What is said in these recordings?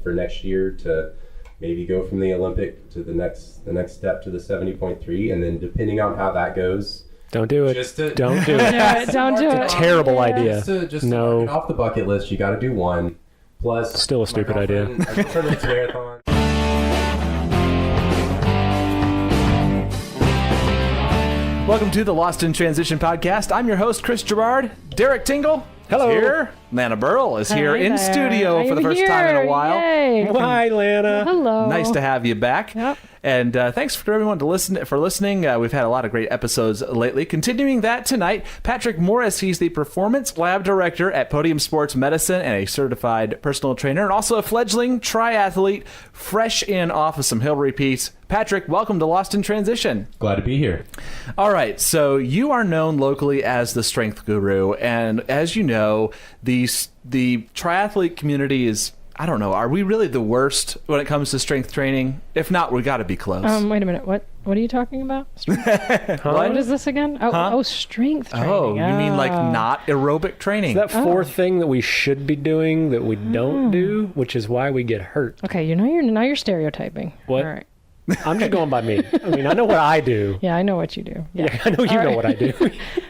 for next year to maybe go from the Olympic to the next step to the 70.3, and then depending on how that goes. Don't do it. Don't do it. Don't do it. It's a terrible idea. Just no. Off the bucket list, you got to do one. Plus, still a stupid idea. My girlfriend runs a marathon. Welcome to the Lost in Transition podcast. I'm your host, Chris Gerard. Derek Tingle. Hello. Is here. Lana Burrell is here in studio for the first time in a while. Yay. Hi, Lana. Hello. Nice to have you back. Yep. And thanks for everyone for listening. We've had a lot of great episodes lately. Continuing that tonight, Patrick Morris. He's the Performance Lab Director at Podium Sports Medicine and a certified personal trainer, and also a fledgling triathlete, fresh in off of some hill repeats. Patrick, welcome to Lost in Transition. Glad to be here. All right, so you are known locally as the strength guru, and as you know, the triathlete community is, I don't know, are we really the worst when it comes to strength training? If not, we got to be close. Wait a minute. What are you talking about? What is this again? Oh, strength training. Oh, you mean like not aerobic training? That fourth thing that we should be doing that we don't do, which is why we get hurt. Okay, now you're stereotyping. What? All right. I'm just going by me. I mean, I know what I do. Yeah, I know what you do. Yeah, I know you know what I do.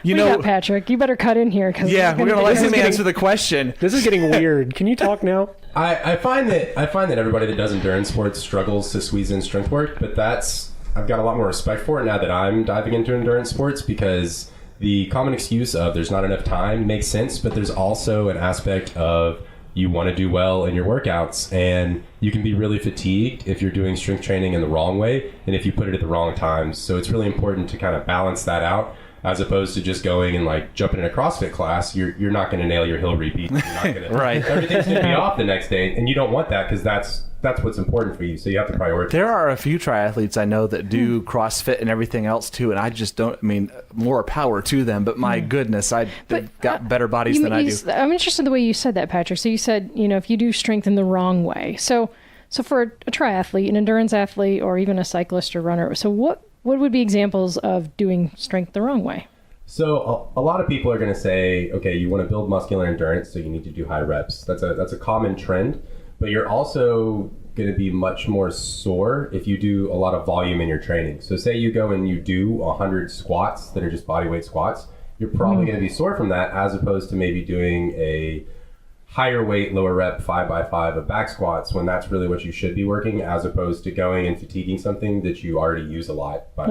You know, Patrick, you better cut in here because we're gonna let him answer the question. This is getting weird. Can you talk now? I find that everybody that does endurance sports struggles to squeeze in strength work, but I've got a lot more respect for it now that I'm diving into endurance sports, because the common excuse of there's not enough time makes sense, but there's also an aspect of you want to do well in your workouts, and you can be really fatigued if you're doing strength training in the wrong way and if you put it at the wrong times. So it's really important to kind of balance that out, as opposed to just going and like jumping in a CrossFit class. You're not going to nail your hill repeat. You're not going to, right. Everything's going to be off the next day, and you don't want that, because that's what's important for you. So you have to prioritize. There are a few triathletes I know that do CrossFit and everything else too, and I just don't. I mean, more power to them, but my goodness, they've got better bodies than I do. I'm interested in the way you said that, Patrick. So you said, if you do strength in the wrong way. So for a triathlete, an endurance athlete, or even a cyclist or runner, so what would be examples of doing strength the wrong way? So a lot of people are going to say, okay, you want to build muscular endurance, so you need to do high reps. That's a common trend, but you're also going to be much more sore if you do a lot of volume in your training. So say you go and you do 100 squats that are just bodyweight squats, you're probably going to be sore from that, as opposed to maybe doing a higher weight, lower rep 5x5 of back squats, when that's really what you should be working, as opposed to going and fatiguing something that you already use a lot by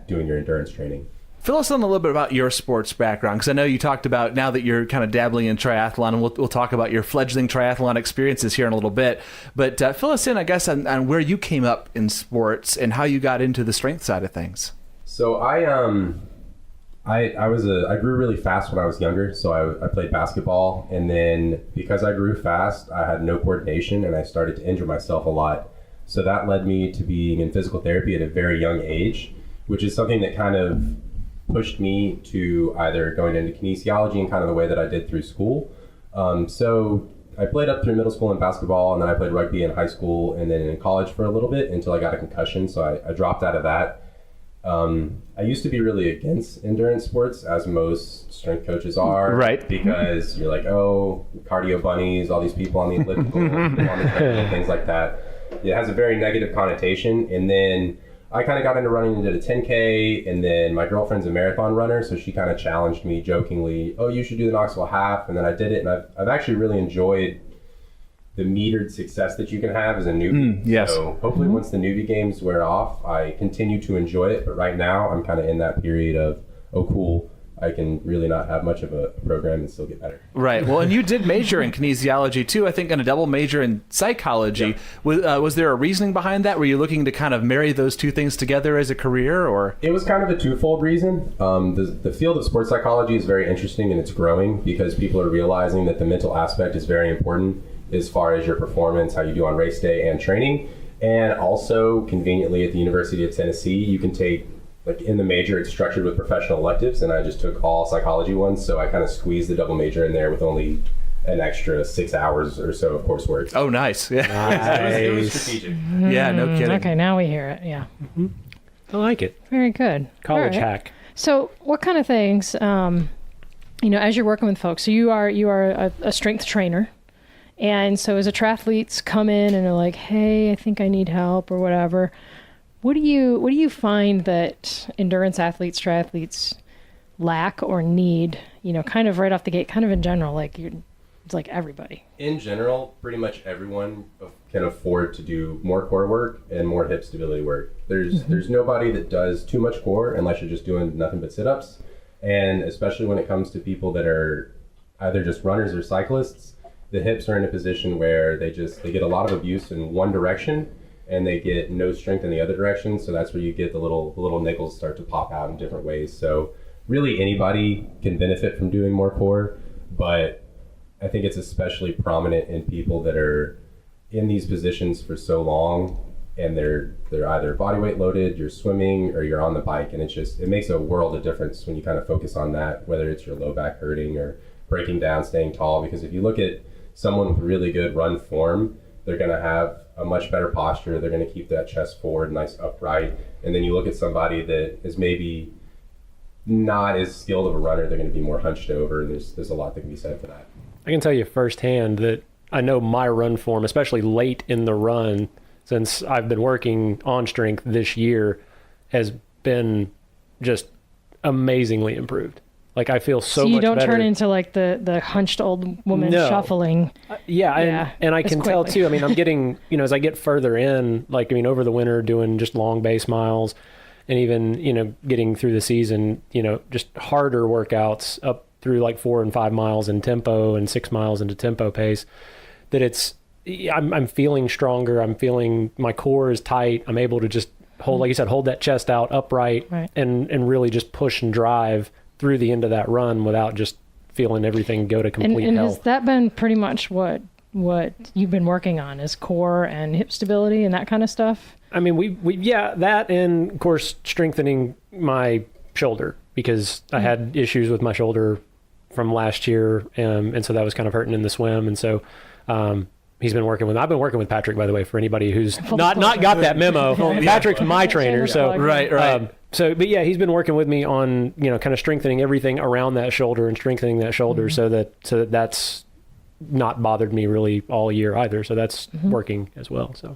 doing your endurance training. Fill us in a little bit about your sports background, because I know you talked about now that you're kind of dabbling in triathlon, and we'll talk about your fledgling triathlon experiences here in a little bit. But fill us in, I guess, on where you came up in sports and how you got into the strength side of things. So I grew really fast when I was younger. So I played basketball, and then because I grew fast, I had no coordination, and I started to injure myself a lot. So that led me to being in physical therapy at a very young age, which is something that kind of pushed me to either going into kinesiology and kind of the way that I did through school. So I played up through middle school in basketball, and then I played rugby in high school and then in college for a little bit until I got a concussion. So I dropped out of that. I used to be really against endurance sports, as most strength coaches are. Right. Because you're like, oh, cardio bunnies, all these people on the elliptical, on the treadmill, things like that. It has a very negative connotation. And then I kind of got into running and did a 10K, and then my girlfriend's a marathon runner, so she kind of challenged me jokingly, oh, you should do the Knoxville half, and then I did it, and I've actually really enjoyed the metered success that you can have as a newbie. Yes. So hopefully once the newbie games wear off, I continue to enjoy it, but right now I'm kind of in that period of, oh, cool, I can really not have much of a program and still get better. Right. Well, and you did major in kinesiology too, I think, and a double major in psychology. Yeah. Was there a reasoning behind that? Were you looking to kind of marry those two things together as a career, or? It was kind of a twofold reason. The field of sports psychology is very interesting, and it's growing because people are realizing that the mental aspect is very important as far as your performance, how you do on race day and training. And also, conveniently, at the University of Tennessee, you can take, like in the major, it's structured with professional electives, and I just took all psychology ones, so I kind of squeezed the double major in there with only an extra 6 hours or so of coursework. Oh, nice. Yeah. Nice. It was strategic. Yeah, no kidding. Okay, now we hear it. Yeah. Mm-hmm. I like it. Very good. College hack. So what kind of things, as you're working with folks, so you are a strength trainer, And so as a triathletes come in and are like, hey, I think I need help or whatever, what do you find that endurance athletes, triathletes lack or need, kind of right off the gate, kind of in general, it's like everybody? In general, pretty much everyone can afford to do more core work and more hip stability work. There's nobody that does too much core unless you're just doing nothing but sit-ups. And especially when it comes to people that are either just runners or cyclists, the hips are in a position where they get a lot of abuse in one direction and they get no strength in the other direction. So that's where you get the little niggles start to pop out in different ways. So really anybody can benefit from doing more core, but I think it's especially prominent in people that are in these positions for so long and they're either body weight loaded, you're swimming, or you're on the bike, and it makes a world of difference when you kind of focus on that, whether it's your low back hurting or breaking down, staying tall. Because if you look at someone with really good run form, they're going to have a much better posture, they're going to keep that chest forward, nice upright. And then you look at somebody that is maybe not as skilled of a runner, they're going to be more hunched over, and there's a lot that can be said for that. I can tell you firsthand that I know my run form, especially late in the run, since I've been working on strength this year, has been just amazingly improved. Like I feel so much better. So you don't turn into like the hunched old woman shuffling. And I can tell too. I mean, I'm getting, as I get further in, over the winter doing just long base miles, and even, getting through the season, just harder workouts up through like 4 and 5 miles in tempo and 6 miles into tempo pace, that I'm feeling stronger. I'm feeling my core is tight. I'm able to just hold, like you said, hold that chest out upright, right, and really just push and drive through the end of that run without just feeling everything go to complete and hell. Has that been pretty much what you've been working on, is core and hip stability and that kind of stuff? I mean, we that, and of course strengthening my shoulder, because I had issues with my shoulder from last year, and so that was kind of hurting in the swim, and so I've been working with Patrick, by the way, for anybody who's not got that memo. Patrick's my trainer, so right. But yeah, he's been working with me on kind of strengthening everything around that shoulder and strengthening that shoulder, so that that's not bothered me really all year either. So that's working as well. So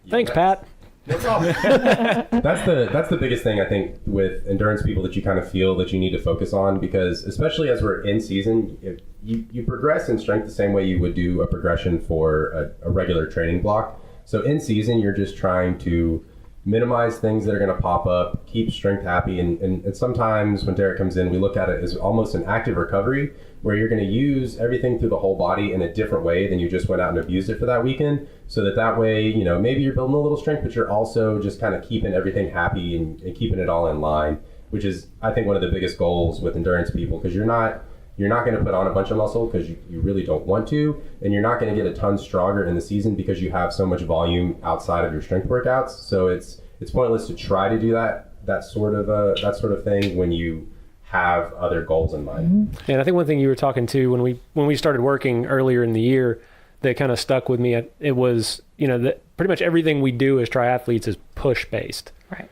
thanks, Pat. No problem. That's the biggest thing I think with endurance people that you kind of feel that you need to focus on, because especially as we're in season, you progress in strength the same way you would do a progression for a regular training block. So in season, you're just trying to minimize things that are going to pop up, keep strength happy, and sometimes when Derek comes in, we look at it as almost an active recovery, where you're going to use everything through the whole body in a different way than you just went out and abused it for that weekend, so that way, maybe you're building a little strength, but you're also just kind of keeping everything happy and keeping it all in line, which is, I think, one of the biggest goals with endurance people, because you're not going to put on a bunch of muscle because you really don't want to, and you're not going to get a ton stronger in the season because you have so much volume outside of your strength workouts. So it's pointless to try to do that sort of thing when you have other goals in mind. Mm-hmm. And I think one thing you were talking to when we started working earlier in the year that kind of stuck with me, it was that pretty much everything we do as triathletes is push based. Right.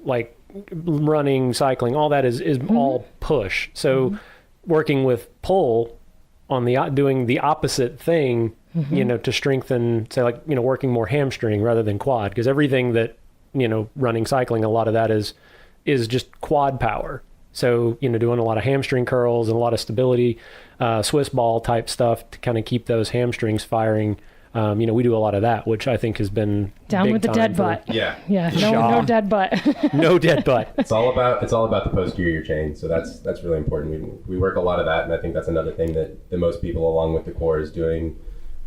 Like running, cycling, all that is all push. So working with pull on doing the opposite thing, to strengthen, say, like, working more hamstring rather than quad, because everything that, running, cycling, a lot of that is just quad power. So, doing a lot of hamstring curls and a lot of stability, Swiss ball type stuff to kind of keep those hamstrings firing. We do a lot of that, which I think has been down with the dead butt. Yeah. No dead butt. No dead butt. It's all about the posterior chain. So that's really important. We work a lot of that, and I think that's another thing that most people, along with the core, is doing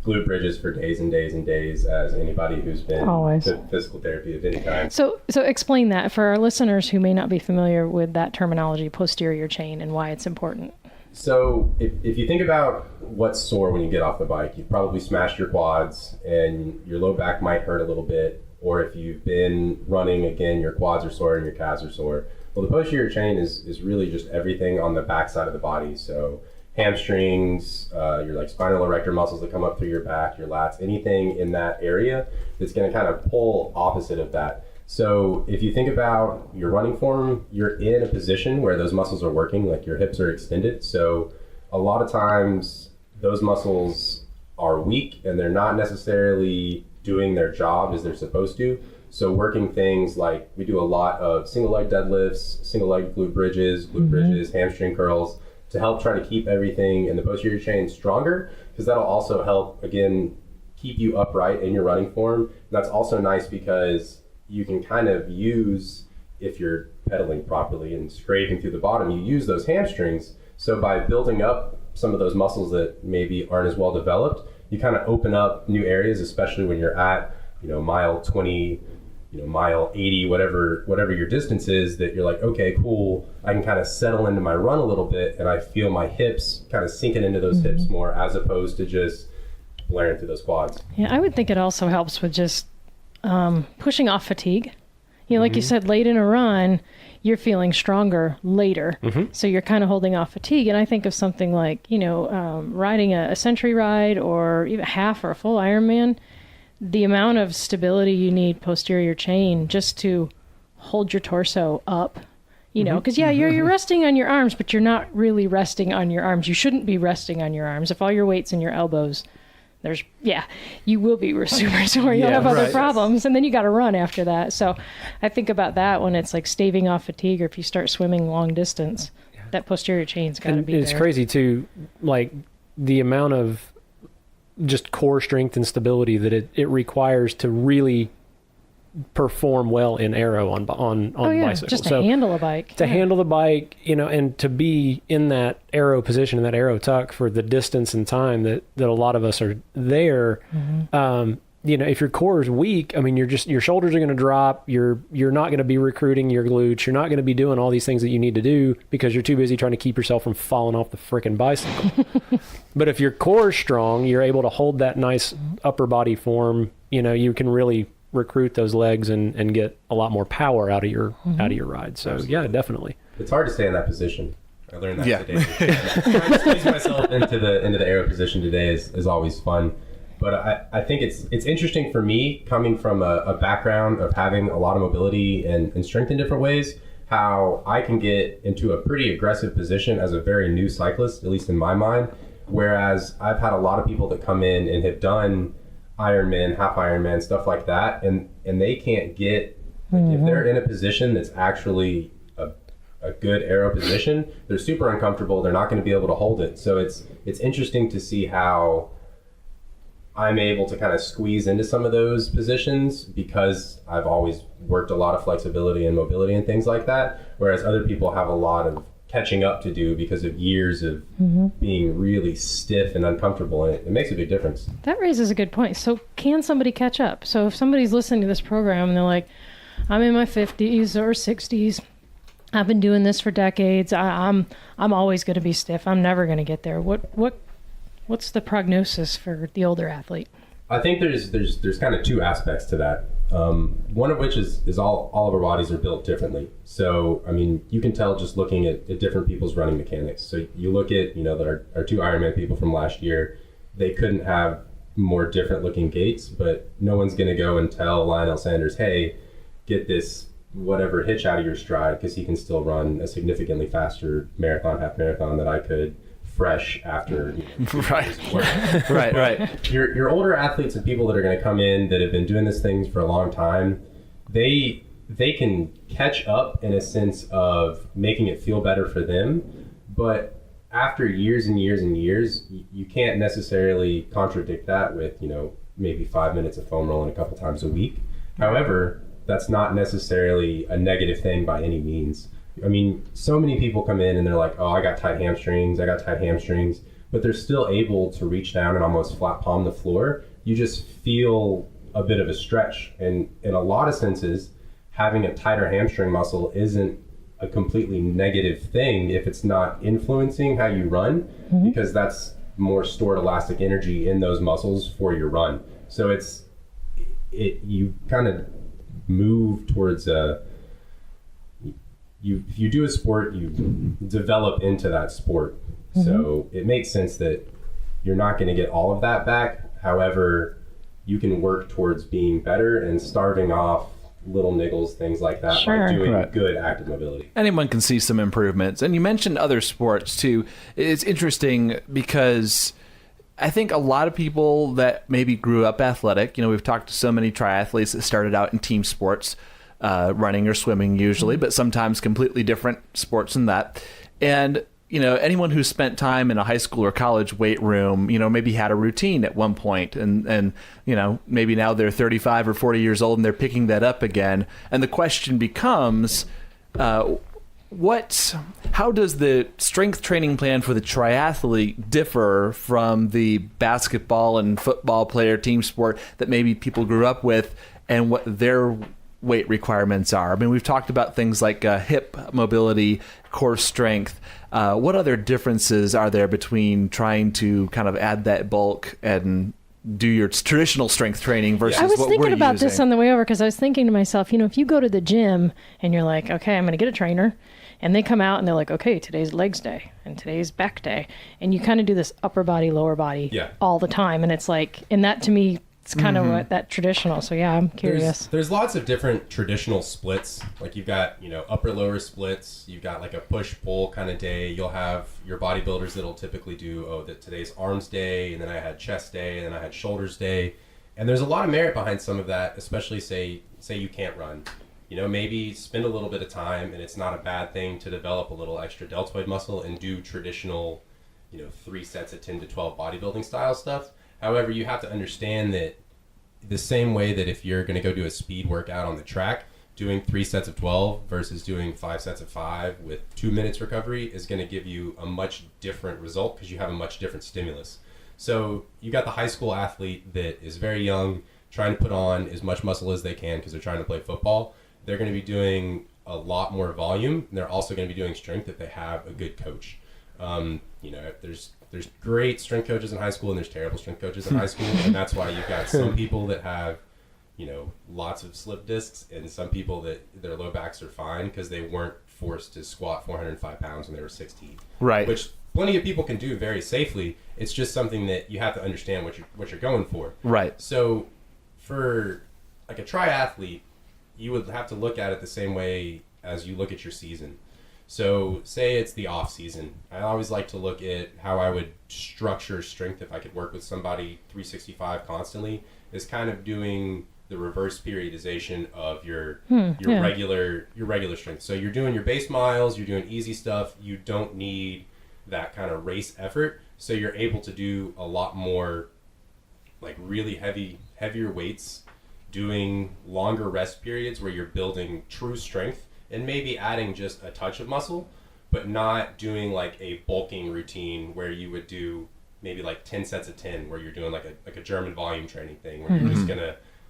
glute bridges for days and days and days, as anybody who's been to physical therapy of any kind. So explain that for our listeners who may not be familiar with that terminology, posterior chain, and why it's important. So if you think about what's sore when you get off the bike, you've probably smashed your quads and your low back might hurt a little bit, or if you've been running, again, your quads are sore and your calves are sore. Well, the posterior chain is really just everything on the back side of the body. So hamstrings, your like spinal erector muscles that come up through your back, your lats, anything in that area that's going to kind of pull opposite of that. So if you think about your running form, you're in a position where those muscles are working, like your hips are extended. So a lot of times those muscles are weak and they're not necessarily doing their job as they're supposed to. So working things like we do a lot of single leg deadlifts, single leg glute bridges, hamstring curls to help try to keep everything in the posterior chain stronger, because that'll also help, again, keep you upright in your running form. And that's also nice because you can kind of use, if you're pedaling properly and scraping through the bottom, you use those hamstrings. So by building up some of those muscles that maybe aren't as well developed, you kind of open up new areas, especially when you're at, mile 20, mile 80, whatever your distance is, that you're like, okay, cool, I can kind of settle into my run a little bit and I feel my hips kind of sinking into those hips more, as opposed to just blaring through those quads. Yeah, I would think it also helps with just pushing off fatigue. Like you said, late in a run, you're feeling stronger later. So you're kind of holding off fatigue. And I think of something like, riding a century ride or even half or a full Ironman, the amount of stability you need posterior chain just to hold your torso up, because you're resting on your arms, but you're not really resting on your arms. You shouldn't be resting on your arms. If all your weight's in your elbows, you will be super sore. You'll have other problems, and then you got to run after that. So I think about that when it's like staving off fatigue, or if you start swimming long distance, that posterior chain's got to be there. It's crazy too, like the amount of just core strength and stability that it requires to really perform well in aero on bicycles. Just to handle a bike. To handle the bike, and to be in that aero position, in that aero tuck for the distance and time that a lot of us are there. If your core is weak, I mean, your shoulders are going to drop. You're not going to be recruiting your glutes. You're not going to be doing all these things that you need to do because you're too busy trying to keep yourself from falling off the freaking bicycle. But if your core is strong, you're able to hold that nice upper body form. You can really recruit those legs and get a lot more power out of your ride. So yeah, definitely. It's hard to stay in that position. I learned that today. Trying to squeeze myself into the aero position today is always fun. But I think it's interesting for me, coming from a background of having a lot of mobility and strength in different ways, how I can get into a pretty aggressive position as a very new cyclist, at least in my mind. Whereas I've had a lot of people that come in and have done Ironman, half Ironman, stuff like that, and they can't get, if they're in a position that's actually a good aero position, they're super uncomfortable. They're not going to be able to hold it. So it's interesting to see how I'm able to kind of squeeze into some of those positions because I've always worked a lot of flexibility and mobility and things like that, whereas other people have a lot of catching up to do because of years of being really stiff and uncomfortable, and it makes a big difference. That raises a good point. So can somebody catch up? So if somebody's listening to this program and they're like, I'm in my 50s or 60s, I've been doing this for decades, I'm always going to be stiff, I'm never going to get there. What's the prognosis for the older athlete? I think there's kind of two aspects to that. One of which is all of our bodies are built differently. So, I mean, you can tell just looking at different people's running mechanics. So you look at, our two Ironman people from last year, they couldn't have more different looking gaits, but no one's going to go and tell Lionel Sanders, hey, get this whatever hitch out of your stride, because he can still run a significantly faster marathon, half marathon that I could fresh after right. Your older athletes and people that are going to come in that have been doing this thing for a long time, they can catch up in a sense of making it feel better for them, but after years and years and years, you can't necessarily contradict that with maybe 5 minutes of foam rolling a couple times a week. However, that's not necessarily a negative thing by any means. I mean, so many people come in and they're like, oh, I got tight hamstrings, but they're still able to reach down and almost flat palm the floor. You just feel a bit of a stretch. And in a lot of senses, having a tighter hamstring muscle isn't a completely negative thing if it's not influencing how you run, because that's more stored elastic energy in those muscles for your run. So you kind of move towards if you do a sport, you develop into that sport. So it makes sense that you're not going to get all of that back. However, you can work towards being better and starving off little niggles, things like that, by doing good active mobility. Anyone can see some improvements. And you mentioned other sports too. It's interesting because I think a lot of people that maybe grew up athletic, we've talked to so many triathletes that started out in team sports, running or swimming usually, but sometimes completely different sports than that. And, anyone who spent time in a high school or college weight room, maybe had a routine at one point and maybe now they're 35 or 40 years old and they're picking that up again. And the question becomes, how does the strength training plan for the triathlete differ from the basketball and football player team sport that maybe people grew up with, and what their weight requirements are? I mean, we've talked about things like hip mobility, core strength. What other differences are there between trying to kind of add that bulk and do your traditional strength training versus what we're using? I was thinking about this on the way over, because I was thinking to myself, if you go to the gym and you're like, okay, I'm going to get a trainer, and they come out and they're like, okay, today's legs day and today's back day, and you kind of do this upper body, lower body all the time, and it's like, and that to me, it's kind of what that traditional. So yeah, I'm curious. There's lots of different traditional splits. Like you've got, upper lower splits. You've got like a push pull kind of day. You'll have your bodybuilders that'll typically do, that today's arms day, and then I had chest day, and then I had shoulders day. And there's a lot of merit behind some of that, especially say you can't run. Maybe spend a little bit of time, and it's not a bad thing to develop a little extra deltoid muscle and do traditional, 3 sets of 10 to 12 bodybuilding style stuff. However, you have to understand that the same way that if you're going to go do a speed workout on the track, doing 3 sets of 12 versus doing 5 sets of 5 with 2 minutes recovery is going to give you a much different result, because you have a much different stimulus. So you got the high school athlete that is very young, trying to put on as much muscle as they can because they're trying to play football. They're going to be doing a lot more volume, and they're also going to be doing strength if they have a good coach. There's great strength coaches in high school, and there's terrible strength coaches in high school, and that's why you've got some people that have, lots of slip discs, and some people that their low backs are fine because they weren't forced to squat 405 pounds when they were 16. Right. Which plenty of people can do very safely. It's just something that you have to understand what you're going for. Right. So for like a triathlete, you would have to look at it the same way as you look at your season. So say it's the off season. I always like to look at how I would structure strength if I could work with somebody 365 constantly, is kind of doing the reverse periodization of your regular strength. So you're doing your base miles, you're doing easy stuff, you don't need that kind of race effort. So you're able to do a lot more like really heavier weights, doing longer rest periods where you're building true strength, and maybe adding just a touch of muscle, but not doing like a bulking routine where you would do maybe like 10 sets of 10, where you're doing like a German volume training thing, where you're just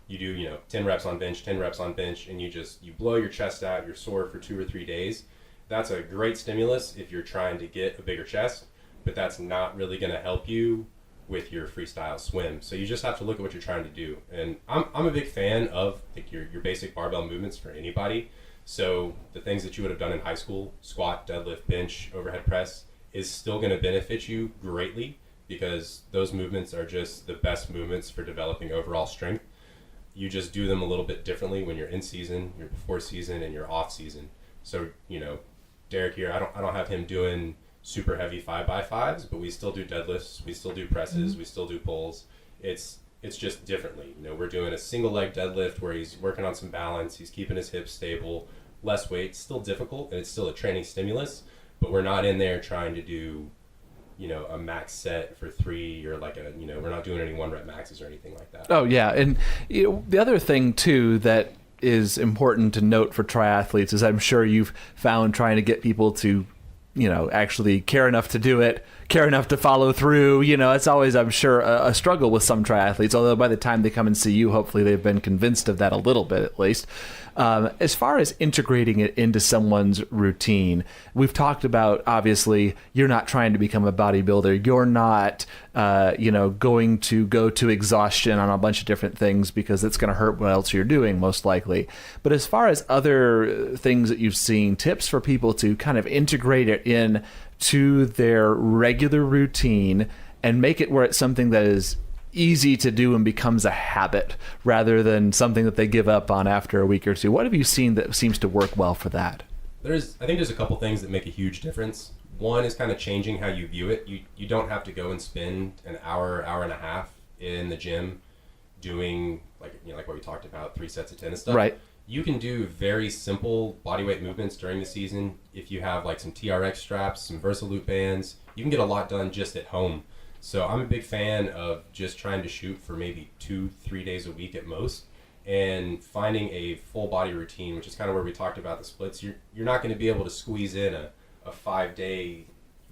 you do 10 reps on bench, 10 reps on bench, and you blow your chest out, you're sore for 2 or 3 days. That's a great stimulus if you're trying to get a bigger chest, but that's not really going to help you with your freestyle swim. So you just have to look at what you're trying to do. And I'm a big fan of like your basic barbell movements for anybody. So the things that you would have done in high school, squat, deadlift, bench, overhead press, is still going to benefit you greatly, because those movements are just the best movements for developing overall strength. You just do them a little bit differently when you're in season, you're before season, and you're off season. So, Derek here, I don't have him doing super heavy 5x5s, but we still do deadlifts, we still do presses, we still do pulls. It's just differently. We're doing a single leg deadlift where he's working on some balance, he's keeping his hips stable, less weight, still difficult, and it's still a training stimulus, but we're not in there trying to do, a max set for 3 or like we're not doing any 1 rep maxes or anything like that. Oh yeah. And the other thing too that is important to note for triathletes is, I'm sure you've found, trying to get people to actually care enough to do it, care enough to follow through. It's always, I'm sure, a struggle with some triathletes, although by the time they come and see you, hopefully they've been convinced of that a little bit at least. As far as integrating it into someone's routine, we've talked about, obviously, you're not trying to become a bodybuilder. You're not, going to go to exhaustion on a bunch of different things, because it's going to hurt what else you're doing, most likely. But as far as other things that you've seen, tips for people to kind of integrate it in to their regular routine and make it where it's something that is easy to do and becomes a habit rather than something that they give up on after a week or two. What have you seen that seems to work well for that? I think there's a couple things that make a huge difference. One is kind of changing how you view it. You don't have to go and spend an hour and a half in the gym doing like what we talked about, 3 sets of 10 and stuff. Right. You can do very simple bodyweight movements during the season. If you have like some TRX straps, some Versaloop bands, you can get a lot done just at home. So I'm a big fan of just trying to shoot for maybe 2-3 days a week at most, and finding a full body routine, which is kind of where we talked about the splits. You're not going to be able to squeeze in a 5-day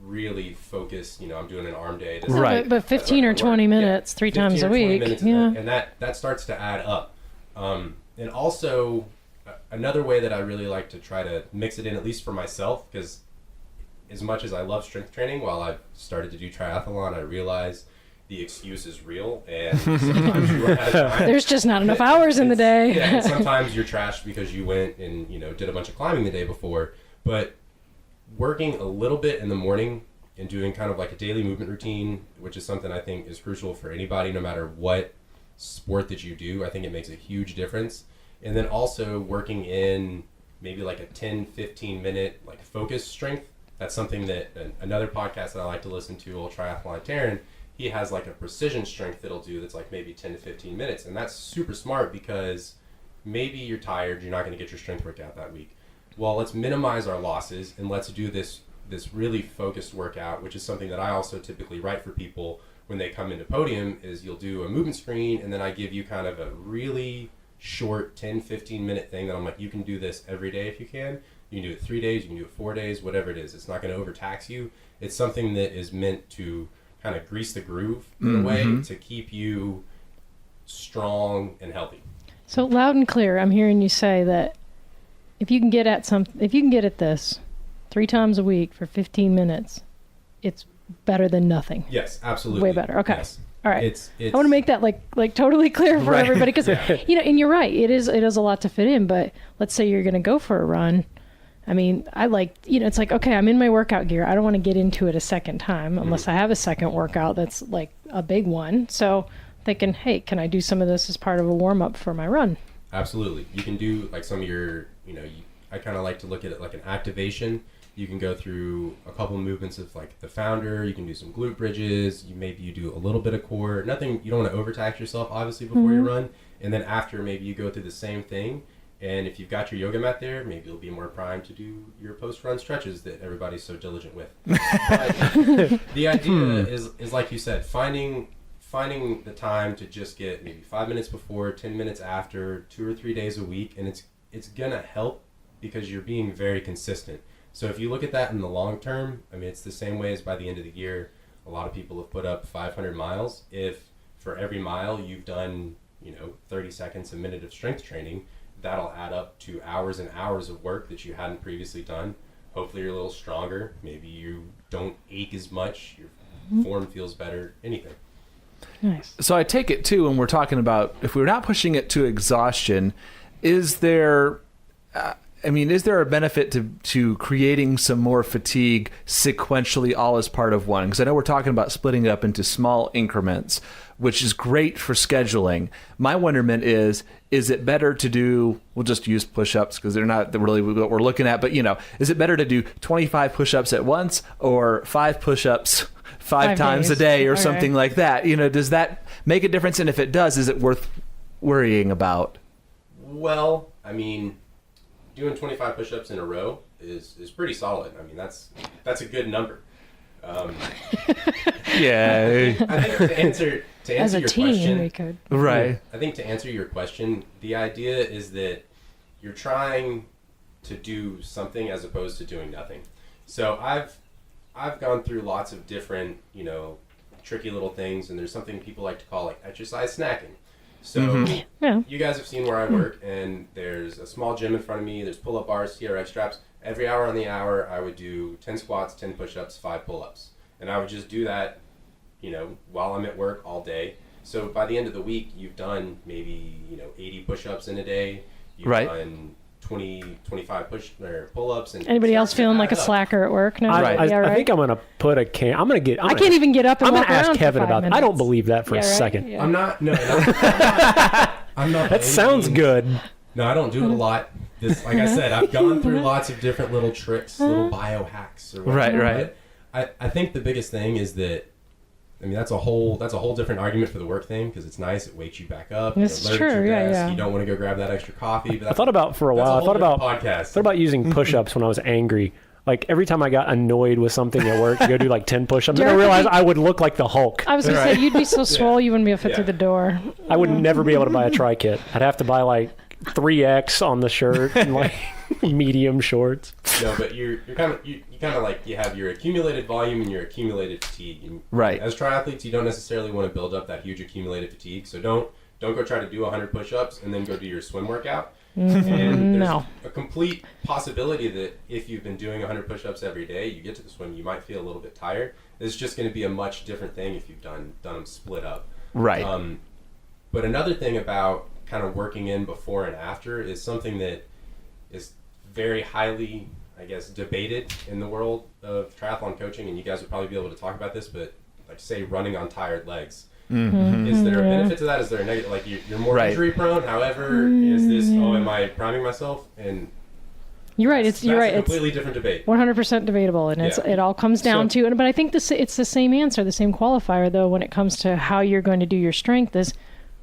really focused, I'm doing an arm day. Right. But 15 or 20 minutes, 3 times a week. And that starts to add up. And also, another way that I really like to try to mix it in, at least for myself, because as much as I love strength training, while I've started to do triathlon, I realize the excuse is real, and sometimes you run out of time. There's just not enough hours in the day. Yeah, and sometimes you're trashed because you went and did a bunch of climbing the day before. But working a little bit in the morning and doing kind of like a daily movement routine, which is something I think is crucial for anybody, no matter what sport that you do. I think it makes a huge difference. And then also working in maybe like a 10-15 minute like focus strength. That's something that another podcast that I like to listen to, Old Triathlon Taryn, he has like a precision strength that'll do that's like maybe 10 to 15 minutes. And that's super smart because maybe you're tired, you're not going to get your strength workout that week. Well, let's minimize our losses and let's do this really focused workout, which is something that I also typically write for people when they come into Podium. Is you'll do a movement screen, and then I give you kind of a really short 10-15 minute thing that I'm like, you can do this every day if you can. You can do it 3 days, you can do it 4 days, whatever it is. It's not going to overtax you. It's something that is meant to kind of grease the groove in a way to keep you strong and healthy. So loud and clear, I'm hearing you say that if you can get at this 3 times a week for 15 minutes, it's better than nothing. Yes, absolutely. Way better. Okay. Yes. All right. It's I want to make that like totally clear for everybody, because and you're right. It is a lot to fit in. But let's say you're going to go for a run. I mean, I like, it's like, okay, I'm in my workout gear. I don't want to get into it a second time unless I have a second workout that's like a big one. So thinking, hey, can I do some of this as part of a warm up for my run? Absolutely. You can do like some of your, I kind of like to look at it like an activation. You can go through a couple movements of like the founder. You can do some glute bridges. Maybe you do a little bit of core. Nothing, you don't want to overtax yourself, obviously, before you run. And then after, maybe you go through the same thing. And if you've got your yoga mat there, maybe you'll be more primed to do your post-run stretches that everybody's so diligent with. But the idea is like you said, finding the time to just get maybe 5 minutes before, 10 minutes after, 2 or 3 days a week, and it's gonna help because you're being very consistent. So if you look at that in the long term, I mean, it's the same way as by the end of the year, a lot of people have put up 500 miles. If for every mile you've done, 30 seconds, a minute of strength training, that'll add up to hours and hours of work that you hadn't previously done. Hopefully you're a little stronger. Maybe you don't ache as much. Your form feels better, anything. Nice. So I take it too, when we're talking about, if we're not pushing it to exhaustion, is there a benefit to creating some more fatigue sequentially, all as part of one? Because I know we're talking about splitting it up into small increments, which is great for scheduling. My wonderment is it better to do, we'll just use push-ups because they're not really what we're looking at, but is it better to do 25 push-ups at once or 5 push-ups 5 times days a day or okay. something like that? Does that make a difference? And if it does, is it worth worrying about? Well, I mean, doing 25 push-ups in a row is pretty solid. I mean, that's a good number. Yeah. I think to answer As a your team, question, we could. Right. I think to answer your question, the idea is that you're trying to do something as opposed to doing nothing. So I've gone through lots of different, tricky little things, and there's something people like to call like exercise snacking. So you guys have seen where I work, and there's a small gym in front of me. There's pull-up bars, TRX straps. Every hour on the hour, I would do 10 squats, 10 push-ups, 5 pull-ups. And I would just do that, while I'm at work all day. So by the end of the week, you've done maybe, 80 push-ups in a day. You've done 25 pull-ups. And anybody else feeling like a slacker at work now? I think I'm going to put I can't even get up and walk around. I'm going to ask Kevin for 5 about that. minutes. I don't believe that for a right? second. Yeah. I'm not. No, I'm not. That sounds good. No, I don't do it a lot. this, like I said, I've gone through lots of different little tricks, little biohacks or whatever. Right. I think the biggest thing is that, I mean, that's a whole different argument for the work thing, because it's nice. It wakes you back up. It's it alerts true, your desk. yeah. You don't want to go grab that extra coffee. But I thought about for a while. I thought about using push-ups when I was angry. Like every time I got annoyed with something at work, to go do like 10 push-ups. And I realized I would look like the Hulk. I was going to say, you'd be so swole, you wouldn't be able to fit through the door. I would never be able to buy a tri kit. I'd have to buy like 3X on the shirt and like medium shorts. No, but you kind of like, you have your accumulated volume and your accumulated fatigue. And right. As triathletes, you don't necessarily want to build up that huge accumulated fatigue. So don't go try to do 100 push-ups and then go do your swim workout. And there's a complete possibility that if you've been doing 100 push-ups every day, you get to the swim, you might feel a little bit tired. It's just going to be a much different thing if you've done them split up. Right. But another thing about kind of working in before and after is something that is very highly, I guess, debated in the world of triathlon coaching, and you guys would probably be able to talk about this, but like say running on tired legs. Is there a benefit to that? Is there a negative? Like you're more injury prone. However, is this? Oh, am I priming myself? And you're right. That's you're right. a completely different debate. 100% debatable, and it all comes down to. But I think it's the same answer, the same qualifier though, when it comes to how you're going to do your strength is,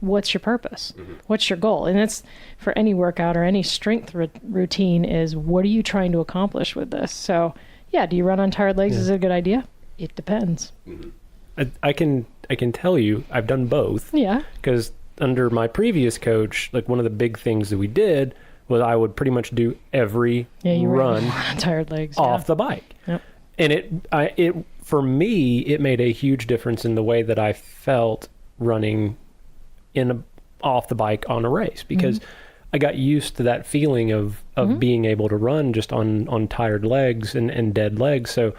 what's your purpose? What's your goal? And it's for any workout or any strength routine is, what are you trying to accomplish with this? So yeah, do you run on tired legs? Is it a good idea? It depends. I can tell you I've done both. Yeah. Because under my previous coach, like one of the big things that we did was I would pretty much do every run on tired legs off the bike. Yep. And it for me, it made a huge difference in the way that I felt running off the bike on a race, because I got used to that feeling of being able to run just on tired legs and dead legs. So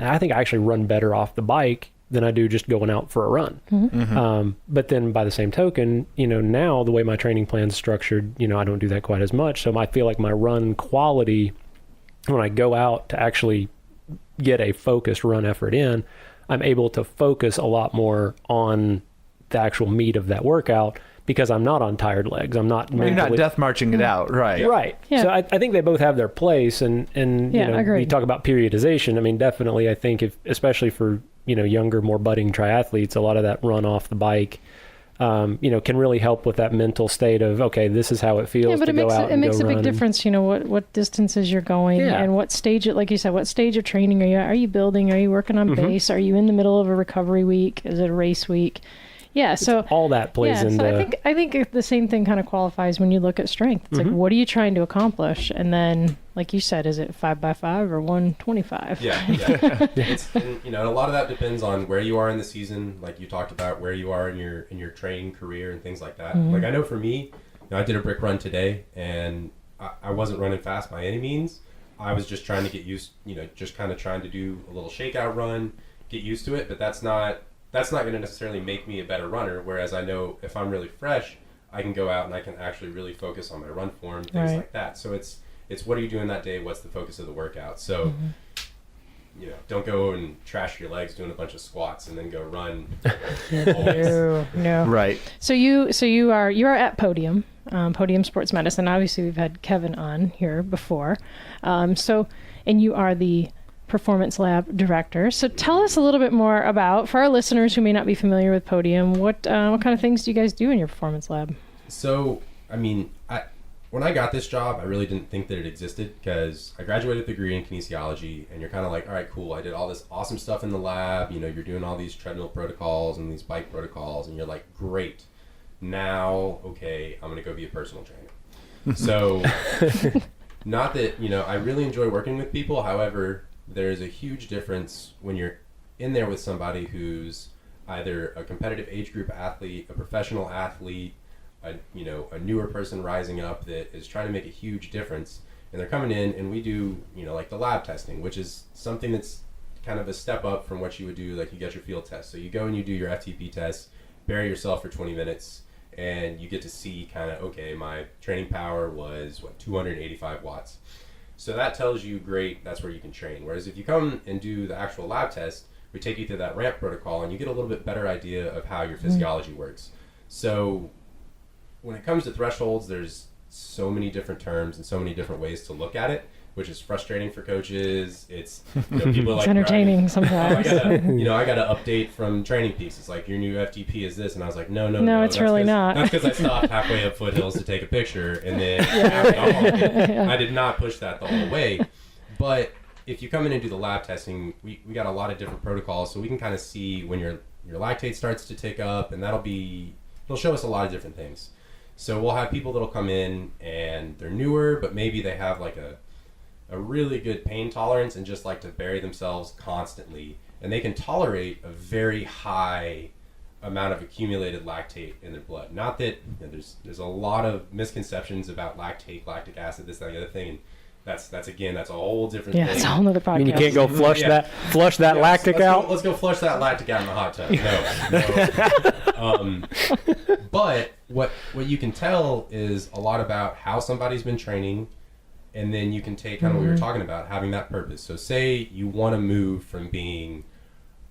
I think I actually run better off the bike than I do just going out for a run. But then by the same token, now the way my training plan's structured, I don't do that quite as much. So I feel like my run quality, when I go out to actually get a focused run effort in, I'm able to focus a lot more on the actual meat of that workout, because I'm not on tired legs. I'm not mentally... You're not death marching it out, right? Right. Yeah. So I think they both have their place, and agreed. we talk about periodization. I mean, definitely, I think especially for younger, more budding triathletes, a lot of that run off the bike, can really help with that mental state of, okay, this is how it feels to go out and go run. It makes a big difference, what distances you're going and what stage, like you said, what stage of training are you at? Are you building? Are you working on base? Are you in the middle of a recovery week? Is it a race week? Yeah, so all that plays into. So I think the same thing kind of qualifies when you look at strength. It's like, what are you trying to accomplish? And then, like you said, is it 5x5 or 125? Yeah. And a lot of that depends on where you are in the season, like you talked about, where you are in your training career and things like that. Like I know for me, I did a brick run today, and I wasn't running fast by any means. I was just trying to get used, just kind of trying to do a little shakeout run, get used to it. But that's not going to necessarily make me a better runner. Whereas I know if I'm really fresh, I can go out and I can actually really focus on my run form, things like that. So it's what are you doing that day? What's the focus of the workout? So, don't go and trash your legs doing a bunch of squats and then go run. No. Right. So you are at Podium, Podium Sports Medicine. Obviously, we've had Kevin on here before. And you are the Performance Lab Director. So tell us a little bit more about, for our listeners who may not be familiar with Podium, what kind of things do you guys do in your Performance Lab? So, when I got this job, I really didn't think that it existed, because I graduated with a degree in kinesiology, and you're kind of like, all right, cool, I did all this awesome stuff in the lab, you're doing all these treadmill protocols and these bike protocols, and you're like, great, now, okay, I'm going to go be a personal trainer. So, not that, I really enjoy working with people, however, there's a huge difference when you're in there with somebody who's either a competitive age group athlete, a professional athlete, a newer person rising up that is trying to make a huge difference, and they're coming in, and we do like the lab testing, which is something that's kind of a step up from what you would do, like you get your field test. So you go and you do your FTP test, bury yourself for 20 minutes, and you get to see kind of, okay, my training power was 285 watts. So that tells you, great, that's where you can train. Whereas if you come and do the actual lab test, we take you through that ramp protocol, and you get a little bit better idea of how your physiology works. So when it comes to thresholds, there's so many different terms and so many different ways to look at it, which is frustrating for coaches. It's, you know, people are like, it's entertaining sometimes. I got to update from Training Peaks. It's like, your new FTP is this. And I was like, no, it's really not. That's because I stopped halfway up foothills to take a picture. And then I did not push that the whole way. But if you come in and do the lab testing, we got a lot of different protocols. So we can kind of see when your lactate starts to tick up, and it'll show us a lot of different things. So we'll have people that'll come in and they're newer, but maybe they have like a really good pain tolerance and just like to bury themselves constantly, and they can tolerate a very high amount of accumulated lactate in their blood. Not that, you know, there's a lot of misconceptions about lactate, lactic acid, this, that, and the other thing, and that's a whole different thing. Yeah, it's a whole other podcast. I mean, you can't go flush that lactic out. Let's go flush that lactic out in the hot tub. No. But what you can tell is a lot about how somebody's been training. And then you can take kind of what we were talking about, having that purpose. So say you want to move from being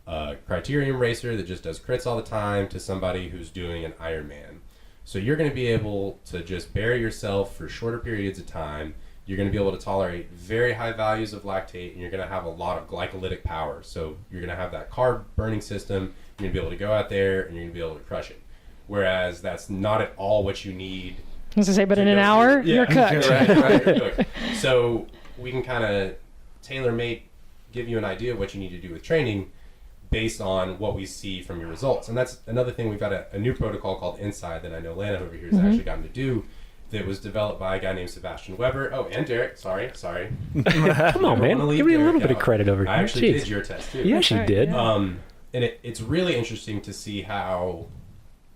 a criterium racer that just does crits all the time to somebody who's doing an Ironman. So you're going to be able to just bury yourself for shorter periods of time. You're going to be able to tolerate very high values of lactate, and you're going to have a lot of glycolytic power. So you're going to have that carb burning system. You're going to be able to go out there and you're going to be able to crush it. Whereas that's not at all what you need. I was going to say, but in an hour, you're cooked. Right. So we can kind of give you an idea of what you need to do with training based on what we see from your results. And that's another thing. We've got a new protocol called Inside that I know Lana over here has actually gotten to do, that was developed by a guy named Sebastian Weber. Oh, and Derek. Sorry. Come on, man. Give me a little bit of credit over here. I actually did your test too. Yes, you did. And it's really interesting to see how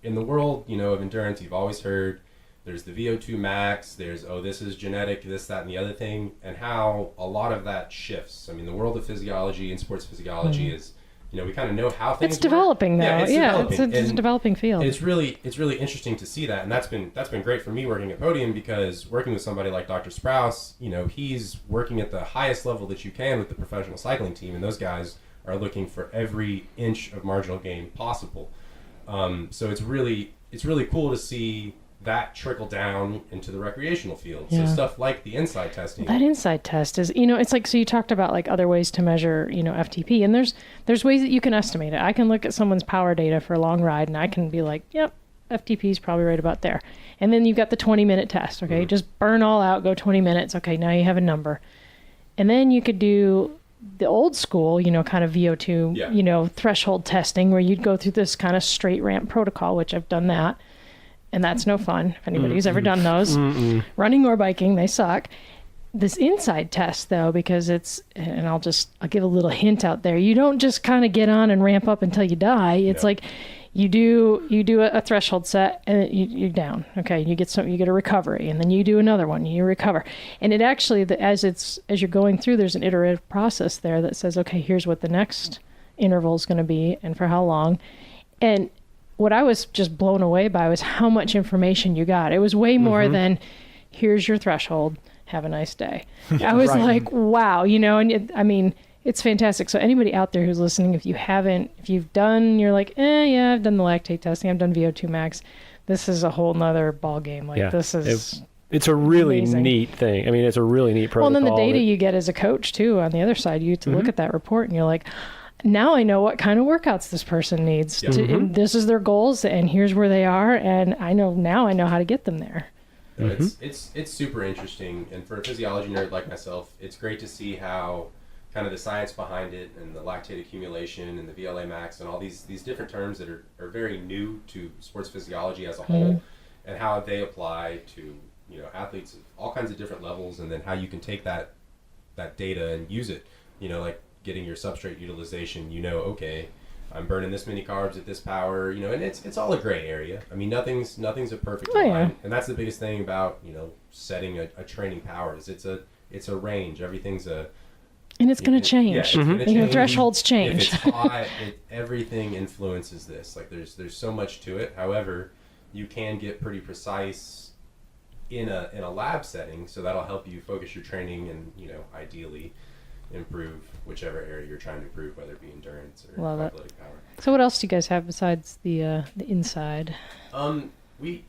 in the world, you know, of endurance, you've always heard there's the VO2 max, there's, this is genetic, this, that, and the other thing, and how a lot of that shifts. I mean, the world of physiology and sports physiology is, you know, we kind of know how things It's developing, work. though. It's a developing field. It's really interesting to see that, and that's been great for me working at Podium, because working with somebody like Dr. Sprouse, you know, he's working at the highest level that you can with the professional cycling team, and those guys are looking for every inch of marginal gain possible. So it's really cool to see that trickle down into the recreational field. Yeah. So stuff like the inside testing. That inside test is, you know, it's like, so you talked about like other ways to measure, you know, FTP, and there's ways that you can estimate it. I can look at someone's power data for a long ride and I can be like, yep, FTP is probably right about there. And then you've got the 20-minute test, okay? Just burn all out, go 20 minutes. Okay, now you have a number. And then you could do the old school, you know, kind of VO2, you know, threshold testing, where you'd go through this kind of straight ramp protocol, which I've done that. And that's no fun. If anybody's ever done those, running or biking, they suck. This inside test, though, because and I'll give a little hint out there. You don't just kind of get on and ramp up until you die. It's like you do a threshold set and you're down. Okay, you get a recovery, and then you do another one, you recover. And it actually, as you're going through, there's an iterative process there that says, okay, here's what the next interval is going to be and for how long. And what I was just blown away by was how much information you got. It was way more than, here's your threshold, have a nice day. I was like, wow, you know, and I mean, it's fantastic. So anybody out there who's listening, if you've done, you're like, yeah, I've done the lactate testing, I've done VO2 max. This is a whole nother ball game. This is it's a really amazing. Neat thing. I mean, it's a really neat protocol. Well, and then the data you get as a coach too, on the other side, you get to look at that report and you're like, now I know what kind of workouts this person needs. And this is their goals, and here's where they are, and I know how to get them there. It's super interesting, and for a physiology nerd like myself, it's great to see how kind of the science behind it, and the lactate accumulation, and the VLA max, and all these different terms that are very new to sports physiology as a whole, and how they apply to, you know, athletes of all kinds of different levels, and then how you can take that data and use it, you know, like getting your substrate utilization, you know, okay, I'm burning this many carbs at this power, you know, and it's all a gray area. I mean, nothing's a perfect line, and that's the biggest thing about, you know, setting a training power is it's a range. Everything's and it's going to change. Yeah, it's gonna you know, change. thresholds change. If it's hot, everything influences this. Like there's so much to it. However, you can get pretty precise in a lab setting, so that'll help you focus your training and, you know, ideally improve whichever area you're trying to improve, whether it be endurance or athletic power. So what else do you guys have besides the inside? We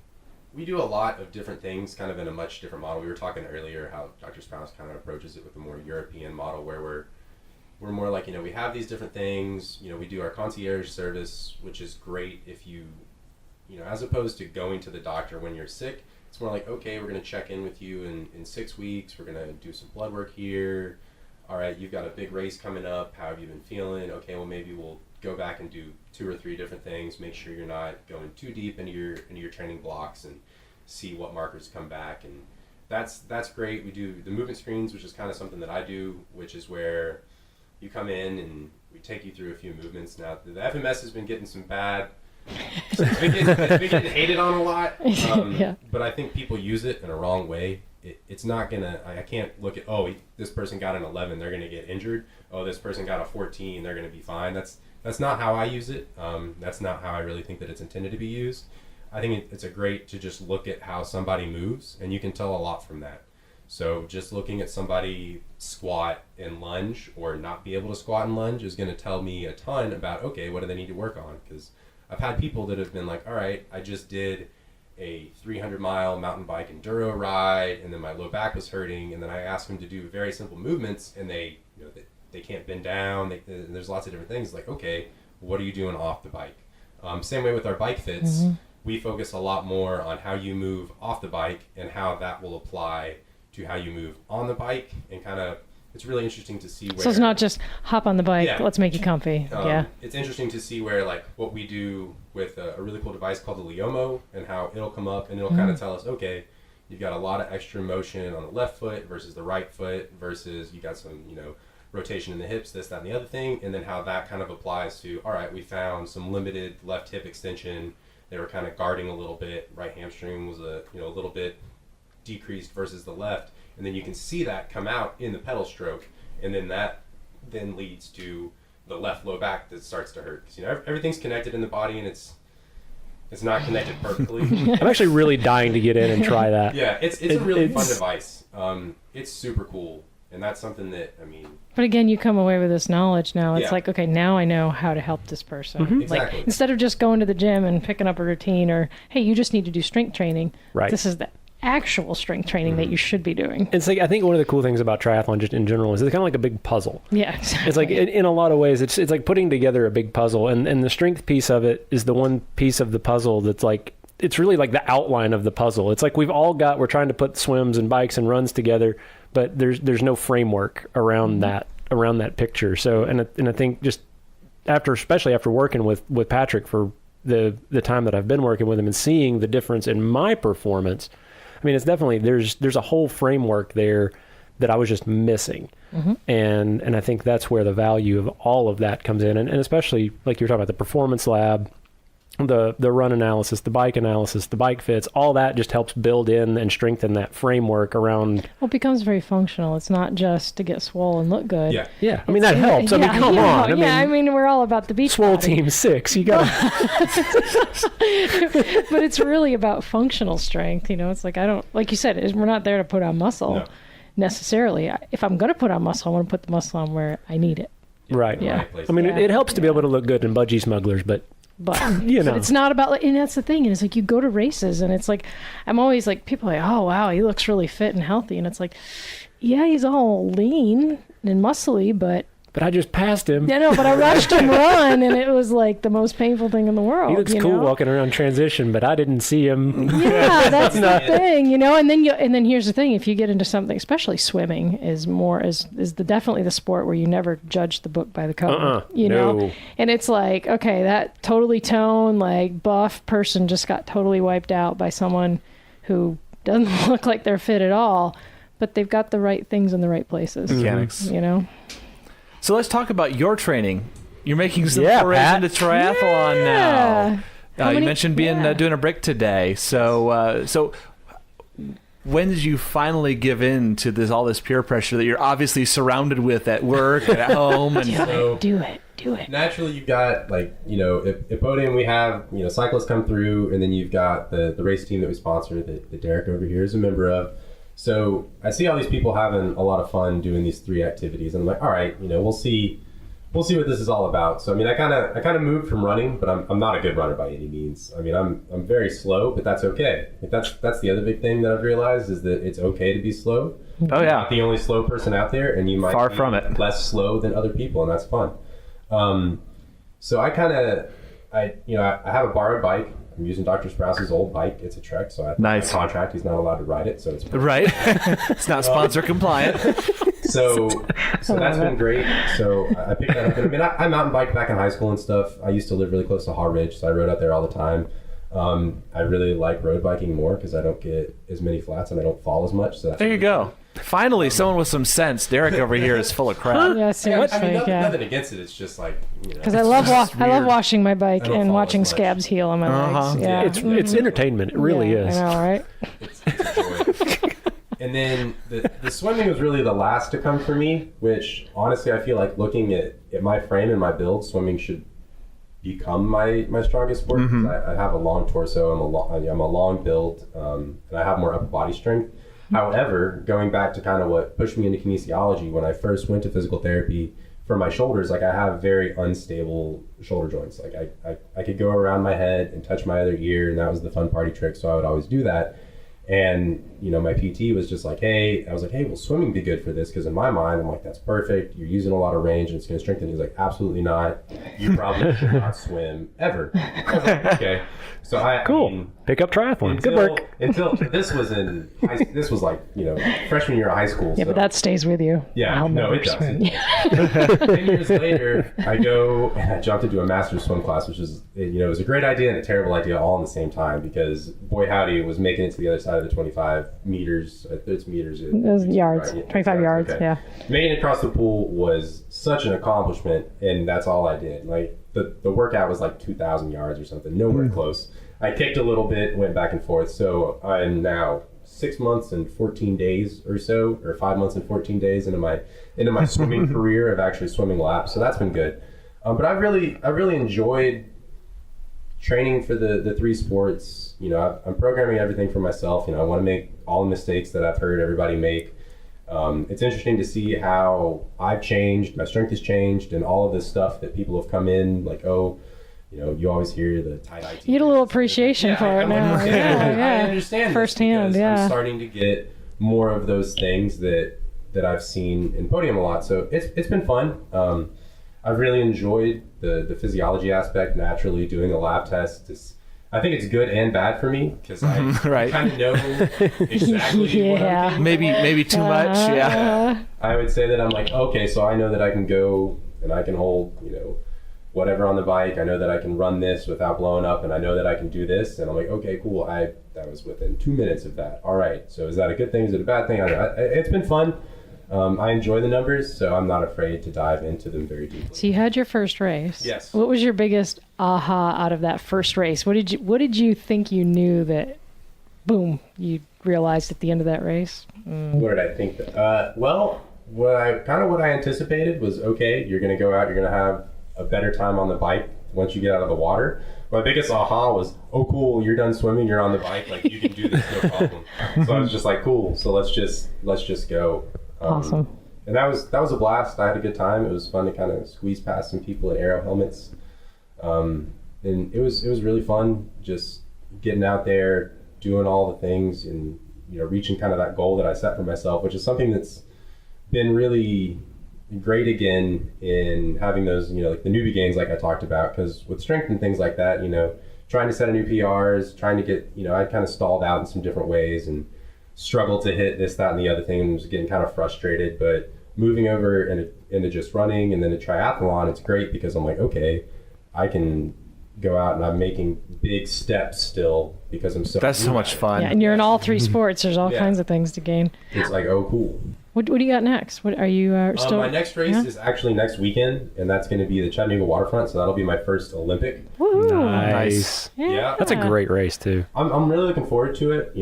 we do a lot of different things kind of in a much different model. We were talking earlier how Dr. Spouse kind of approaches it with a more European model where we're more like, you know, we have these different things. You know, we do our concierge service, which is great if you know, as opposed to going to the doctor when you're sick. It's more like, okay, we're going to check in with you in 6 weeks. We're going to do some blood work here. All right, you've got a big race coming up. How have you been feeling? Okay, well, maybe we'll go back and do 2 or 3 different things. Make sure you're not going too deep into your training blocks and see what markers come back. And that's great. We do the movement screens, which is kind of something that I do, which is where you come in and we take you through a few movements. Now, the FMS has been getting some bad. It's been getting hated on a lot, but I think people use it in a wrong way. It's not gonna. I can't look at, oh, this person got an 11, they're gonna get injured. Oh, this person got a 14, they're gonna be fine. That's not how I use it. That's not how I really think that it's intended to be used. I think it's a great to just look at how somebody moves, and you can tell a lot from that. So just looking at somebody squat and lunge or not be able to squat and lunge is going to tell me a ton about, okay, what do they need to work on? Because I've had people that have been like, all right, I just did a 300-mile mountain bike enduro ride, and then my low back was hurting, and then I asked them to do very simple movements, and they can't bend down. There's lots of different things. Like, okay, what are you doing off the bike? Same way with our bike fits. Mm-hmm. We focus a lot more on how you move off the bike and how that will apply to how you move on the bike, and kind of, it's really interesting to see where... So it's not just hop on the bike, let's make you comfy. It's interesting to see where, like, what we do with a really cool device called the LUMO, and how it'll come up and it'll kind of tell us, okay, you've got a lot of extra motion on the left foot versus the right foot, versus you got some, rotation in the hips, this, that, and the other thing, and then how that kind of applies to, all right, we found some limited left hip extension. They were kind of guarding a little bit. Right hamstring was a little bit decreased versus the left, and then you can see that come out in the pedal stroke, and then that then leads to the left low back that starts to hurt, because everything's connected in the body, and it's not connected perfectly. I'm actually really dying to get in and try that. Yeah, it's a really fun device. It's super cool, and that's something that, But again, you come away with this knowledge now. It's like, okay, now I know how to help this person. Mm-hmm. Exactly. Like, instead of just going to the gym and picking up a routine, or, hey, you just need to do strength training. Right. This is the actual strength training that you should be doing. It's like, I think one of the cool things about triathlon just in general is it's kind of like a big puzzle. Yeah, exactly. It's like, in a lot of ways, it's like putting together a big puzzle, and the strength piece of it is the one piece of the puzzle that's like, it's really like the outline of the puzzle. It's like we're trying to put swims and bikes and runs together, but there's no framework around that picture. So, and I think just especially after working with Patrick for the time that I've been working with him and seeing the difference in my performance, it's definitely, there's a whole framework there that I was just missing. Mm-hmm. And I think that's where the value of all of that comes in. And especially like you were talking about the performance lab, the run analysis, the bike analysis, the bike fits, all that just helps build in and strengthen that framework around. Well, it becomes very functional. It's not just to get swole and look good. Yeah. That helps. Come on. We're all about the beach swole body. Team 6. You got. But it's really about functional strength. It's like, like you said, we're not there to put on muscle necessarily. If I'm going to put on muscle, I want to put the muscle on where I need it. Right. Yeah. It helps to be able to look good in budgie smugglers, but but it's not about, and that's the thing. And it's like, you go to races and it's like, I'm always like, people are like, oh wow, he looks really fit and healthy. And it's like, yeah, he's all lean and muscly, but I just passed him. Yeah, no, but I watched him run, and it was like the most painful thing in the world. He looks cool walking around transition, but I didn't see him. Yeah, that's the thing, And then here's the thing: if you get into something, especially swimming, is definitely the sport where you never judge the book by the cover. No. And it's like, okay, that totally toned, like buff person just got totally wiped out by someone who doesn't look like they're fit at all, but they've got the right things in the right places. Mechanics. So let's talk about your training. You're making some forays into triathlon now. You mentioned doing a brick today. So when did you finally give in to all this peer pressure that you're obviously surrounded with at work and at home? And do it. Naturally, you've got at Podium we have cyclists come through, and then you've got the race team that we sponsor that Derek over here is a member of. So I see all these people having a lot of fun doing these 3 activities, and I'm like, all right, we'll see we'll see what this is all about. So I mean, I kind of moved from running, but I'm not a good runner by any means. I mean, I'm very slow, but that's okay. That's the other big thing that I've realized is that it's okay to be slow. Oh You're yeah, not the only slow person out there, and you might far be from it. less slow than other people, and that's fun. So I have a borrowed bike. I'm using Dr. Sprouse's old bike. It's a Trek, so I have Nice. a contract. He's not allowed to ride it, so it's Right. It's not sponsor compliant. So that's been great. So I picked that up. And I mean, I mountain biked back in high school and stuff. I used to live really close to Haw Ridge, so I rode out there all the time. I really like road biking more because I don't get as many flats and I don't fall as much. So that's There you really go. Finally, someone with some sense. Derek over here is full of crap. Yeah, seriously. I mean, yeah. nothing against it. It's just like, Because I love washing my bike I don't and fall watching as much. scabs heal on my legs. Yeah, It's entertainment. It really yeah, is. I know, right? It's a joy. And then the swimming was really the last to come for me, which honestly I feel like looking at my frame and my build, swimming should become my strongest sport. Mm-hmm. I have a long torso, I'm a long build, and I have more upper body strength. However, going back to kind of what pushed me into kinesiology, when I first went to physical therapy for my shoulders, like I have very unstable shoulder joints. Like I could go around my head and touch my other ear, and that was the fun party trick, so I would always do that. And, my PT was just like, hey, well, swimming would be good for this. Because in my mind, I'm like, that's perfect. You're using a lot of range and it's going to strengthen. He's like, absolutely not. You probably should not swim ever. I was like, okay. So Cool. I mean, Pick up triathlon. Good work. Until this was this was like, freshman year of high school. Yeah, so. but that stays with you. Yeah, I'll no, never it does. swim. 10 years later, I go and I jumped into a master's swim class, which is, it was a great idea and a terrible idea all in the same time because boy howdy, it was making it to the other side of the 25 meters. It's meters. Those yards, Right, 25 yards, okay. yeah. Making it across the pool was such an accomplishment, and that's all I did. Like the workout was like 2,000 yards or something, nowhere close. I kicked a little bit, went back and forth. So I'm now 6 months and 14 days or so, or 5 months and 14 days into my swimming career of actually swimming laps. So that's been good. But I really enjoyed training for the three sports. I'm programming everything for myself. I want to make all the mistakes that I've heard everybody make. It's interesting to see how I've changed, my strength has changed, and all of this stuff that people have come in like, you always hear the tie-dye. You get a little appreciation for it now. I understand firsthand. I'm starting to get more of those things that I've seen in Podium a lot. So it's been fun. I've really enjoyed the physiology aspect, naturally doing a lab test. I think it's good and bad for me because I Right. kind of know exactly what I'm doing. Maybe too much. Yeah. I would say that I'm like, okay, so I know that I can go and I can hold, whatever on the bike. I know that I can run this without blowing up, and I know that I can do this. And I'm like, okay, cool. That was within 2 minutes of that. All right. So is that a good thing? Is it a bad thing? I don't know. It's been fun. I enjoy the numbers, so I'm not afraid to dive into them very deeply. So you had your first race. Yes. What was your biggest aha out of that first race? What did you think you knew that, boom, you realized at the end of that race? What did I think? What I anticipated was, okay, you're going to go out, you're going to have a better time on the bike once you get out of the water. My biggest aha was, oh, cool, you're done swimming, you're on the bike, like you can do this, no problem. So I was just like, cool, so let's just go. Awesome. And that was a blast. I had a good time. It was fun to kind of squeeze past some people in Aero helmets. And it was really fun just getting out there, doing all the things and, reaching kind of that goal that I set for myself, which is something that's been really great again in having those, like the newbie gains like I talked about, because with strength and things like that, trying to set a new PRs, trying to get, I kind of stalled out in some different ways and struggled to hit this, that, and the other thing, and was getting kind of frustrated. But moving over into just running and then a triathlon, it's great because I'm like, okay, I can go out and I'm making big steps still because I'm so That's so much fun. Yeah, and you're in all three sports. There's all kinds of things to gain. It's like, oh, cool. What do you got next? What are you still? My next race is actually next weekend, and that's going to be the Chattanooga Waterfront, so that'll be my first Olympic. Woo. Nice. Yeah. That's a great race too. I'm really looking forward to it.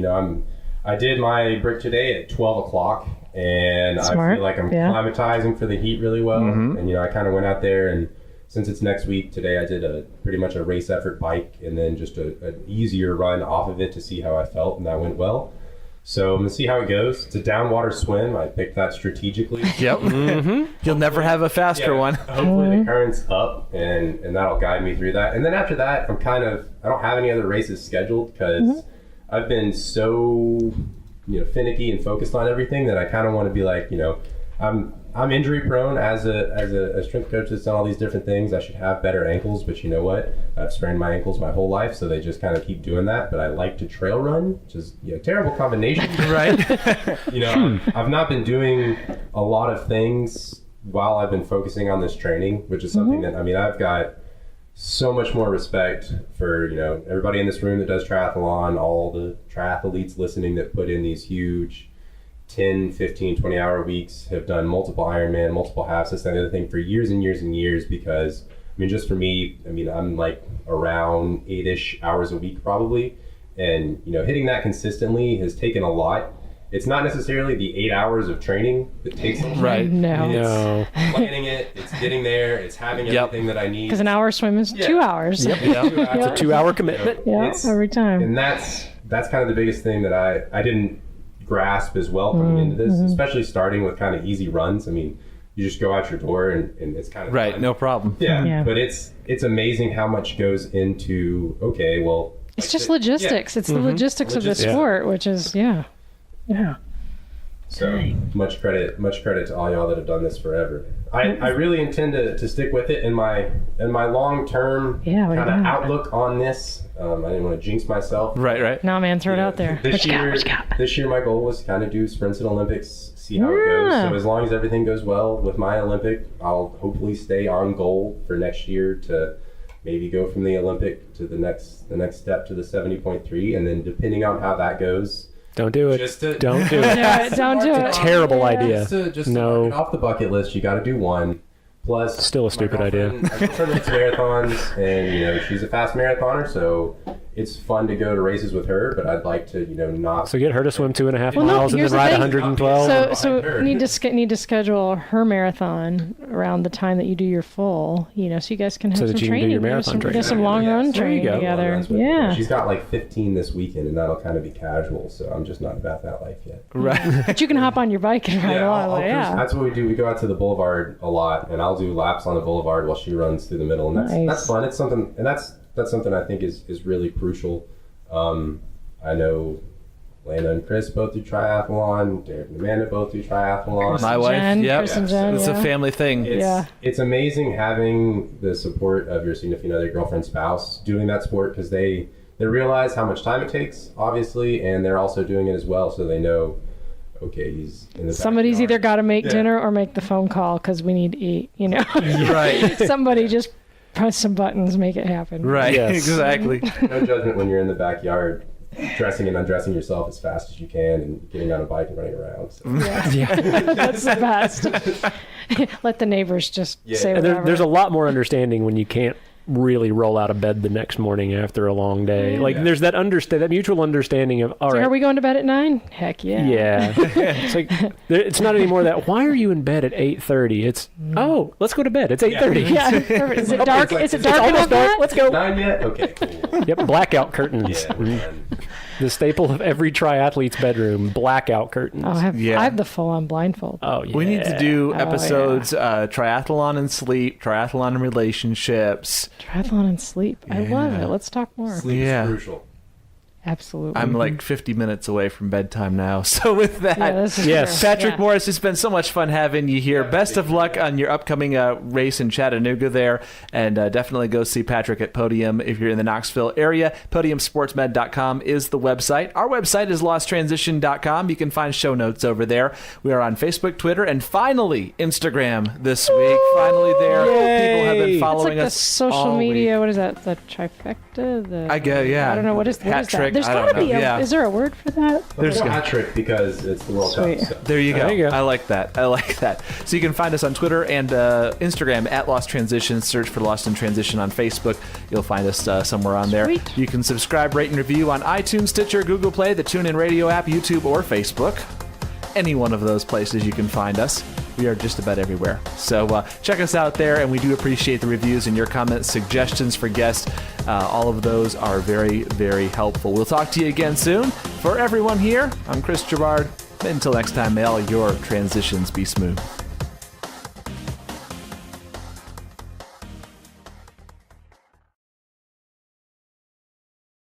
I did my brick today at 12 o'clock, and Smart. I feel like I'm climatizing for the heat really well. And, I kind of went out there, and since it's next week, today I did pretty much a race effort bike and then just an easier run off of it to see how I felt, and that went well. So I'm going to see how it goes. It's a downwater swim. I picked that strategically. Yep. You'll never have a faster one. Hopefully the current's up, and that'll guide me through that. And then after that, I don't have any other races scheduled because I've been so finicky and focused on everything that I kind of want to be like, I'm injury prone as a strength coach that's done all these different things. I should have better ankles, but you know what? I've sprained my ankles my whole life, so they just kind of keep doing that. But I like to trail run, which is a terrible combination. Right. I've not been doing a lot of things while I've been focusing on this training, which is something that, I've got so much more respect for, everybody in this room that does triathlon, all the triathletes listening that put in these huge 10, 15, 20-hour weeks, have done multiple Ironman, multiple halves, this and the other thing for years and years and years because, just for me, I'm like around 8-ish hours a week probably. And, hitting that consistently has taken a lot. It's not necessarily the 8 hours of training that takes a lot. Right. No. It's planning it, it's getting there, it's having everything that I need. Because an hour swim is 2 hours. Yep. It's a 2-hour commitment. Every time. And that's kind of the biggest thing that I didn't grasp as well coming into this, especially starting with kind of easy runs. You just go out your door and it's kind of right, fun. no problem. Yeah. But it's amazing how much goes into it's just logistics. It's the logistics of the sport, which is So much credit to all y'all that have done this forever. I really intend to stick with it in my long term kind of outlook on this. I didn't want to jinx myself. Right. No, man, throw it out there. This year my goal was to kind of do sprints at Olympics, see how it goes. So as long as everything goes well with my Olympic, I'll hopefully stay on goal for next year to maybe go from the Olympic to the next step to the 70.3, and then depending on how that goes. Don't do it. Don't do it. Don't do it. It's a terrible idea. Just mark it off the bucket list. You got to do one. Plus, still a stupid idea. My girlfriend makes marathons, and she's a fast marathoner, so it's fun to go to races with her. But I'd like to, not. So get her to swim 2.5 miles and then ride 112. So need to schedule her marathon around the time that you do your full. So you guys can have some training. Get some long run training together. Yeah. She's got like 15 this weekend, and that'll kind of be casual. So I'm just not about that life yet. Right. But you can hop on your bike and ride along. That's what we do. We go out to the boulevard a lot, and I'll do laps on the boulevard while she runs through the middle, and that's fun. It's something, and that's something I think is really crucial. I know Lana and Chris both do triathlon. Derek and Amanda both do triathlon. My wife, Chris and Jen, it's a family thing. It's amazing having the support of your significant other, girlfriend, spouse doing that sport, because they realize how much time it takes, obviously, and they're also doing it as well, so they know. Okay, he's in the somebody's backyard. either got to make dinner or make the phone call because we need to eat. Right. Somebody just press some buttons, make it happen. Right. Yes. Exactly. No judgment when you're in the backyard, dressing and undressing yourself as fast as you can and getting on a bike and running around. So. That's the best. Let the neighbors just say whatever. There's a lot more understanding when you can't really roll out of bed the next morning after a long day. There's that mutual understanding of, all right. Are we going to bed at 9? Heck yeah. Yeah. It's like, it's not anymore that, why are you in bed at 8:30? It's, let's go to bed. It's 8:30. Yeah. Is it dark? Is it dark enough yet? Let's go. 9 yet? Okay, cool. Yep, blackout curtains. Yeah, the staple of every triathlete's bedroom, blackout curtains. I have the full-on blindfold. Oh, yeah. We need to do episodes, triathlon and sleep, triathlon and relationships. Triathlon and sleep. I love it. Let's talk more. Sleep is crucial. Absolutely. I'm like 50 minutes away from bedtime now. So with that, yes, Patrick Morris, it's been so much fun having you here. Best of luck on your upcoming race in Chattanooga there. And definitely go see Patrick at Podium if you're in the Knoxville area. PodiumSportsMed.com is the website. Our website is LostTransition.com. You can find show notes over there. We are on Facebook, Twitter, and finally Instagram this week. Finally there. Yay. People have been following it's like us the social all media. week. What is that? The trifecta? I guess, yeah. I don't know. What is Hat that? trick. There's I got don't to be know. is there a word for that? There's a hat trick because it's the World Cup. So. There you go. There you go. I like that. So you can find us on Twitter and Instagram at Lost Transition. Search for Lost in Transition on Facebook. You'll find us somewhere on there. Sweet. You can subscribe, rate, and review on iTunes, Stitcher, Google Play, the TuneIn Radio app, YouTube, or Facebook. Any one of those places you can find us. We are just about everywhere. So check us out there, and we do appreciate the reviews and your comments, suggestions for guests. All of those are very, very helpful. We'll talk to you again soon. For everyone here, I'm Chris Gerard. Until next time, may all your transitions be smooth.